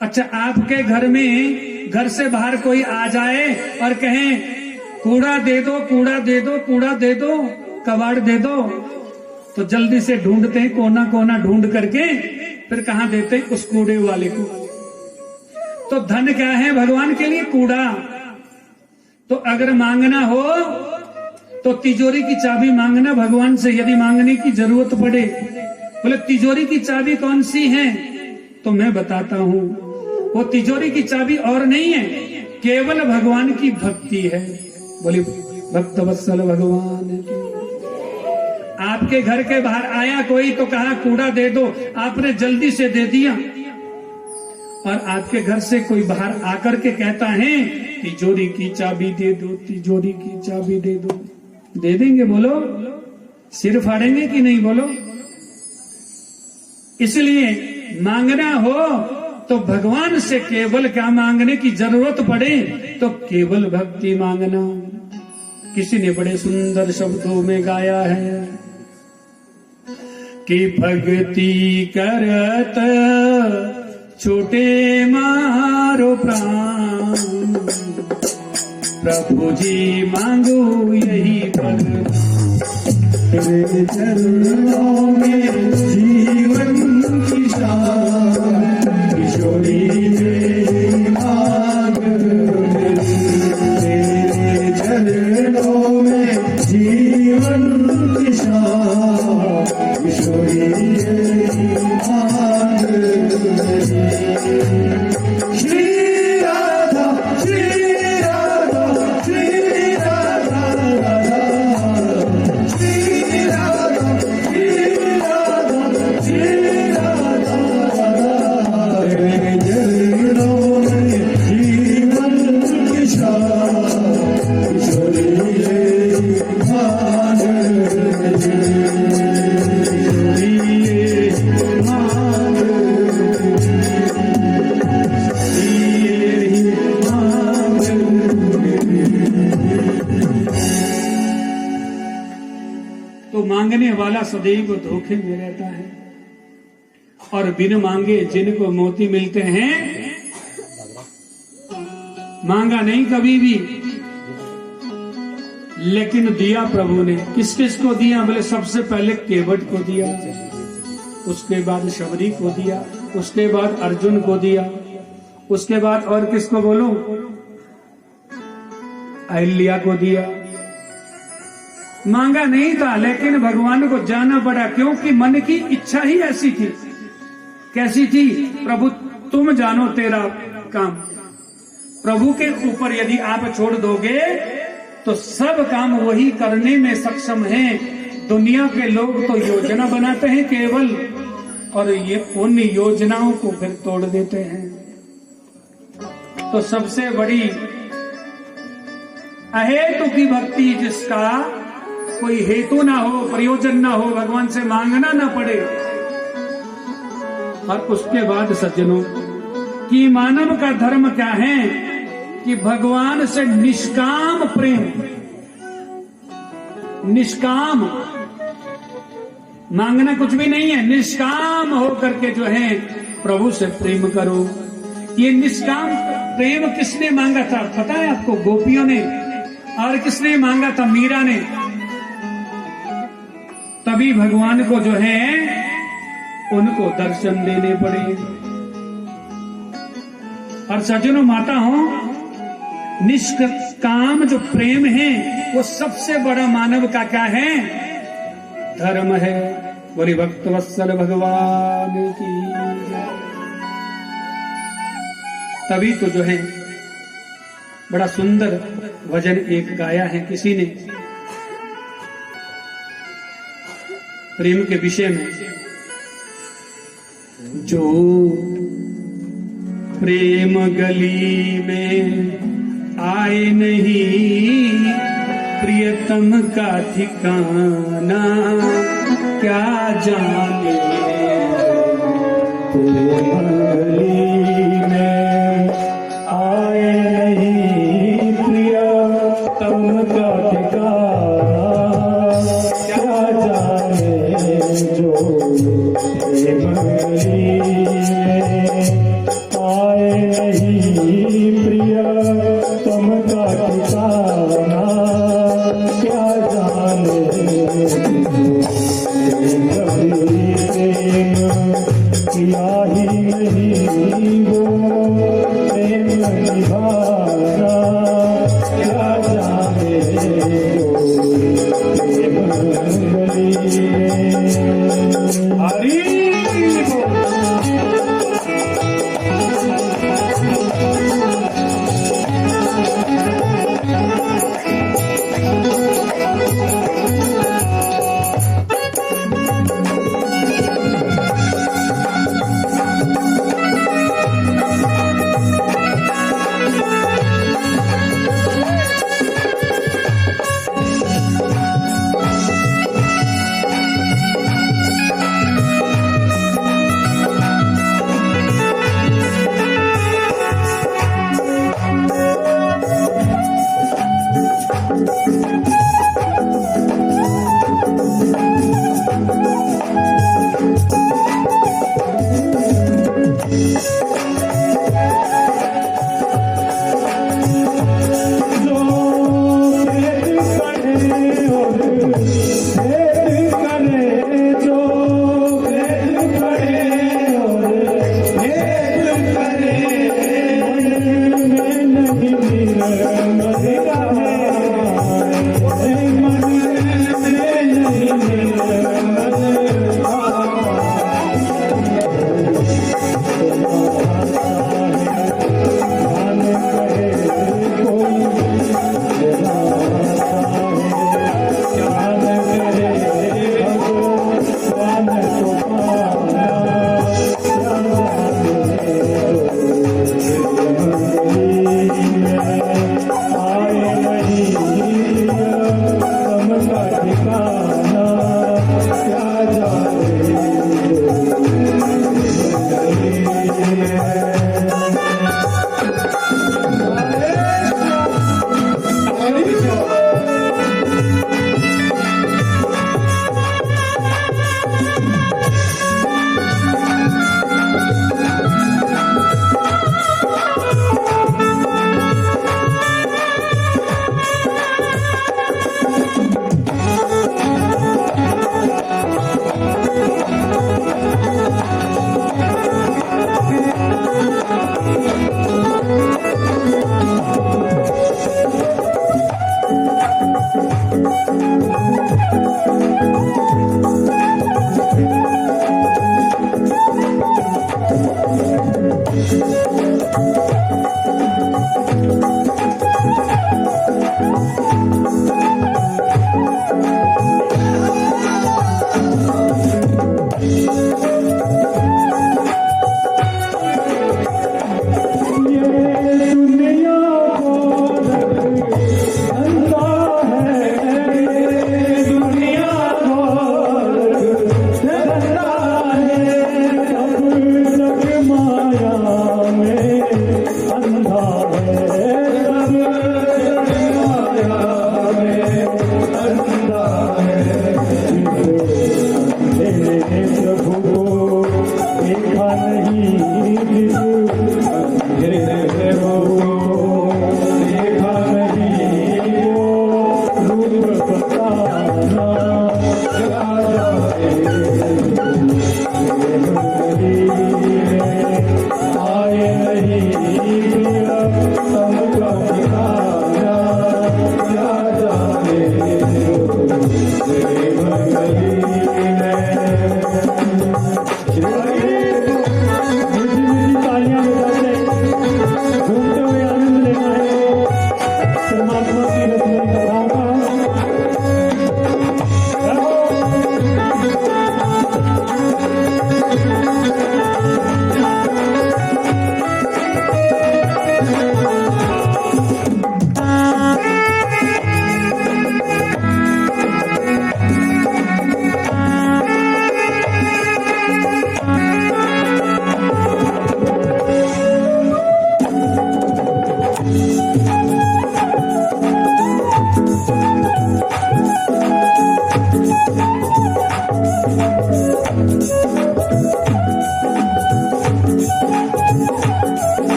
अच्छा, आपके घर में घर से बाहर कोई आ जाए और कहे कूड़ा दे दो, कूड़ा दे दो, कूड़ा दे दो, कबाड़ दे दो, तो जल्दी से ढूंढते हैं, कोना कोना ढूंढ करके फिर कहां देते हैं? उस कूड़े वाले को। तो धन क्या है भगवान के लिए? कूड़ा। तो अगर मांगना हो तो तिजोरी की चाबी मांगना भगवान से, यदि मांगने की जरूरत पड़े। बोले तिजोरी की चाबी कौन सी है? तो मैं बताता हूं, वो तिजोरी की चाबी और नहीं है, केवल भगवान की भक्ति है। बोले भक्त वत्सल भगवान की। आपके घर के बाहर आया कोई तो कहा कूड़ा दे दो, आपने जल्दी से दे दिया। और आपके घर से कोई बाहर आकर के कहता है तिजोरी की चाबी दे दो, तिजोरी की चाबी दे दो, दे देंगे? बोलो। सिर फाड़ेंगे कि नहीं? बोलो। इसलिए मांगना हो तो भगवान से केवल क्या मांगने की जरूरत पड़े तो केवल भक्ति मांगना। किसी ने बड़े सुंदर शब्दों में गाया है कि भक्ति करत छोटे मारो प्राण, प्रभु जी मांगो यही पर, तेरे चरणों में जीवन की शान, किशोरी तेरी मांग तेरे चरणों में जीवन की शान, किशोरी तेरी मांग। श्री राधा श्री राधा श्री राधा मांगने वाला सदैव धोखे में रहता है। और बिन मांगे जिनको मोती मिलते हैं, मांगा नहीं कभी भी, लेकिन दिया प्रभु ने। किस किस को दिया? बोले सबसे पहले केवट को दिया, उसके बाद शबरी को दिया, उसके बाद अर्जुन को दिया, उसके बाद और किसको बोलो? अहिल्या को दिया। मांगा नहीं था, लेकिन भगवान को जाना पड़ा, क्योंकि मन की इच्छा ही ऐसी थी। कैसी थी? प्रभु तुम जानो तेरा काम। प्रभु के ऊपर यदि आप छोड़ दोगे तो सब काम वही करने में सक्षम है। दुनिया के लोग तो योजना बनाते हैं केवल, और ये उन योजनाओं को फिर तोड़ देते हैं। तो सबसे बड़ी अहेतु की भक्ति, जिसका कोई हेतु ना हो, प्रयोजन ना हो, भगवान से मांगना ना पड़े, और उसके बाद सज्जनों कि मानव का धर्म क्या है कि भगवान से निष्काम प्रेम, निष्काम, मांगना कुछ भी नहीं है, निष्काम होकर के जो है प्रभु से प्रेम करो। ये निष्काम प्रेम किसने मांगा था पता है आपको? गोपियों ने। और किसने मांगा था? मीरा ने। तभी भगवान को जो है उनको दर्शन देने पड़े। और सज्जनों माता हो, निष्काम जो प्रेम है वो सबसे बड़ा मानव का क्या है? धर्म है। बोली भक्त वत्सल भगवान की। तभी तो जो है बड़ा सुंदर भजन एक गाया है किसी ने प्रेम के विषय में। जो प्रेम गली में आए नहीं, प्रियतम का ठिकाना क्या जाने। गली में आए नहीं, प्रियतम का ठिकाना क्या जाने। जो गली में आए नहीं, प्रियतम का ठिकाना क्या जाने। कभी प्रेम किया ही नहीं, वो प्रेम निभाना क्या जाने। जो प्रेम गली में हरि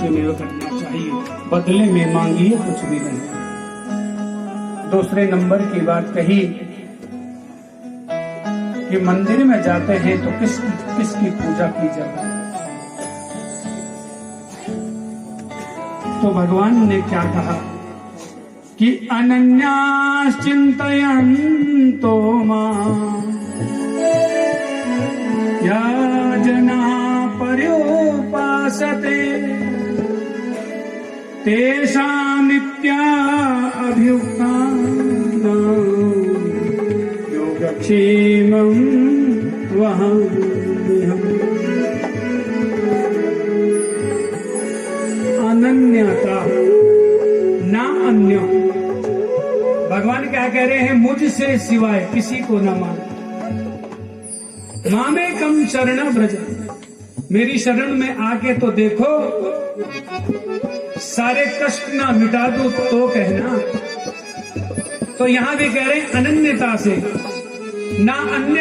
अवश्यमेव करना चाहिए, बदले में मांगिए कुछ भी नहीं। दूसरे नंबर की बात कही कि मंदिर में जाते हैं तो किसकी पूजा की जाती है। तो भगवान ने क्या कहा कि अनन्यास चिंतयन्तो मां या जना पर्योपासते तेषां नित्या अभियुक्तानां योगक्षेमं वहाम्यहम्। अनन्यता ना अन्य, भगवान क्या कह रहे हैं, मुझसे सिवाय किसी को न मान। मामेकम शरण ब्रज, मेरी शरण में आके तो देखो, सारे कष्ट ना मिटा दो तो कहना। तो यहां भी कह रहे हैं अनन्यता से, ना अन्य,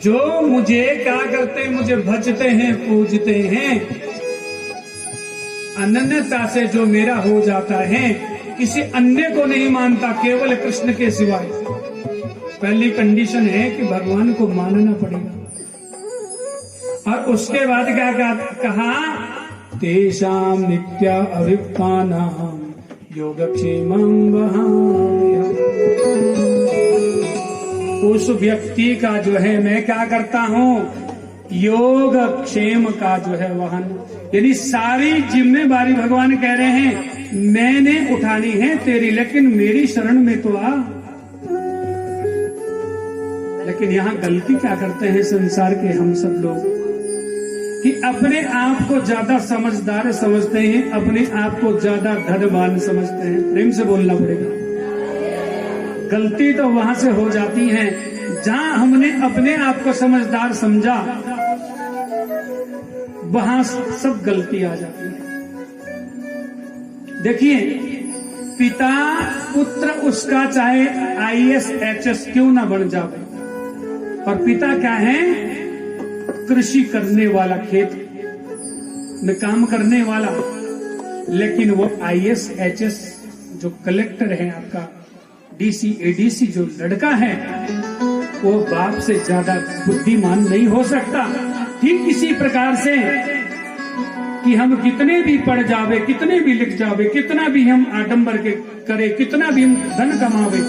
जो मुझे क्या करते हैं, मुझे भजते हैं पूजते हैं, अनन्यता से जो मेरा हो जाता है, किसी अन्य को नहीं मानता, केवल कृष्ण के सिवाय। पहली कंडीशन है कि भगवान को मानना पड़ेगा। और उसके बाद क्या कहा, तेषां नित्या अभियुक्तानां योगक्षेमं वहाम्यहम्। उस व्यक्ति का जो है मैं क्या करता हूं, योग क्षेम का जो है वहन, यानी सारी जिम्मेदारी भगवान कह रहे हैं मैंने उठानी है तेरी, लेकिन मेरी शरण में तो आ। लेकिन यहां गलती क्या करते हैं संसार के हम सब लोग, कि अपने आप को ज्यादा समझदार समझते हैं, अपने आप को ज्यादा धनवान समझते हैं। प्रेम से बोलना पड़ेगा। गलती तो वहां से हो जाती है जहां हमने अपने आप को समझदार समझा, वहां सब गलती आ जाती है। देखिए, पिता पुत्र उसका चाहे IAS HS क्यों ना बन जाए, और पिता क्या है, कृषि करने वाला, खेत में काम करने वाला, लेकिन वो IAS HS जो कलेक्टर है, आपका DC ADC जो लड़का है, वो बाप से ज्यादा बुद्धिमान नहीं हो सकता। ठीक इसी प्रकार से कि हम कितने भी पढ़ जावे, कितने भी लिख जावे, कितना भी हम आडंबर के करे, कितना भी हम धन कमावे,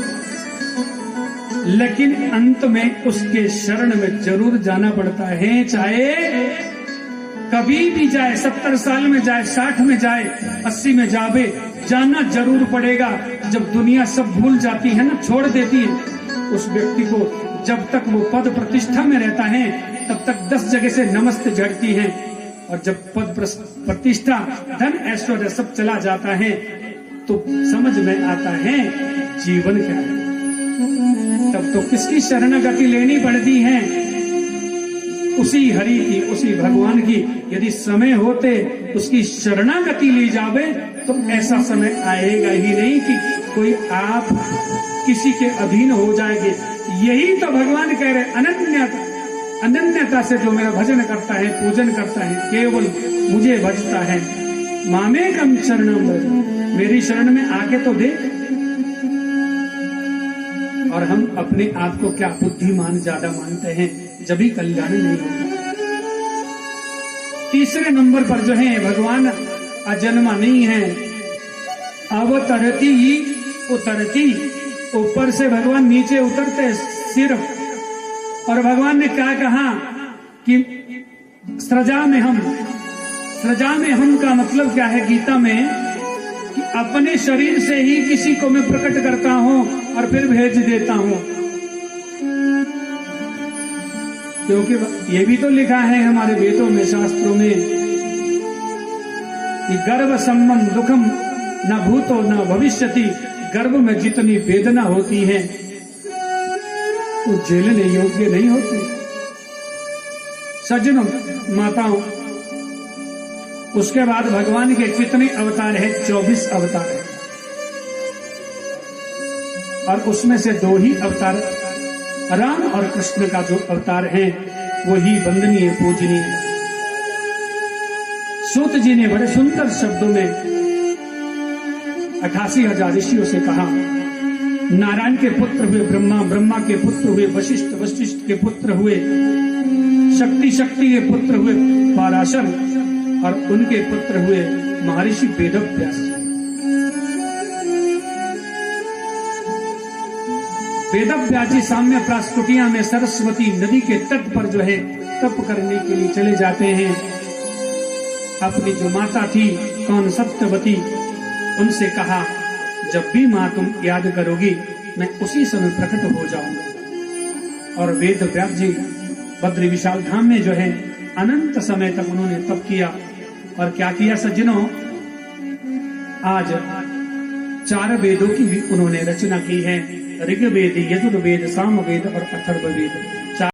लेकिन अंत में उसके शरण में जरूर जाना पड़ता है। चाहे कभी भी जाए, 70 साल में जाए, 60 में जाए, 80 में जावे, जाना जरूर पड़ेगा। जब दुनिया सब भूल जाती है ना, छोड़ देती है उस व्यक्ति को, जब तक वो पद प्रतिष्ठा में रहता है तब तक 10 जगह से नमस्ते झड़ती है, और जब पद प्रतिष्ठा धन ऐश्वर्य सब चला जाता है तो समझ में आता है जीवन क्या है। तब तो किसकी शरणागति लेनी पड़ती है, उसी हरि की, उसी भगवान की। यदि समय होते उसकी शरणागति ली जावे तो ऐसा समय आएगा ही नहीं कि कोई आप किसी के अधीन हो जाएंगे। यही तो भगवान कह रहे, अनन्यता से जो मेरा भजन करता है, पूजन करता है, केवल मुझे भजता है, मामेकम शरणं व्रज, मेरी शरण में आके तो देख। और हम अपने आप को क्या बुद्धिमान ज्यादा मानते हैं, जब भी कल्याण नहीं होगा। तीसरे नंबर पर जो है भगवान अजन्मा नहीं है, अवतरती उतरती, ऊपर से भगवान नीचे उतरते सिर्फ। और भगवान ने क्या कहा कि सृजा में हम का मतलब क्या है गीता में, कि अपने शरीर से ही किसी को मैं प्रकट करता हूं और फिर भेज देता हूं। क्योंकि ये भी तो लिखा है हमारे वेदों में, शास्त्रों में, कि गर्भ सम्मम दुखम न भूतो न भविष्यति, गर्भ में जितनी वेदना होती है वो झेलने योग्य नहीं होती। सज्जनों, माताओं, उसके बाद भगवान के कितने अवतार हैं? 24 अवतार हैं, और उसमें से 2 ही अवतार राम और कृष्ण का जो अवतार है वो ही वंदनीय पूजनीय। सूत जी ने बड़े सुंदर शब्दों में 88,000 ऋषियों से कहा, नारायण के पुत्र हुए ब्रह्मा, ब्रह्मा के पुत्र हुए वशिष्ठ, वशिष्ठ के पुत्र हुए शक्ति, शक्ति के पुत्र हुए पराशर और उनके पुत्र हुए महर्षि वेदव्यास। वेदव्यास जी साम्य प्रास्कुटिया में सरस्वती नदी के तट पर जो है तप करने के लिए चले जाते हैं। अपनी जो माता थी कौन सत्यवती, उनसे कहा, जब भी माँ तुम याद करोगी मैं उसी समय प्रकट हो जाऊंगा। और वेदव्यास जी बद्री विशाल धाम में जो है अनंत समय तक उन्होंने तप किया। और क्या किया सज्जनों, आज 4 वेदों की भी उन्होंने रचना की है, ऋग्वेद, यजुर्वेद, सामवेद और अथर्ववेद।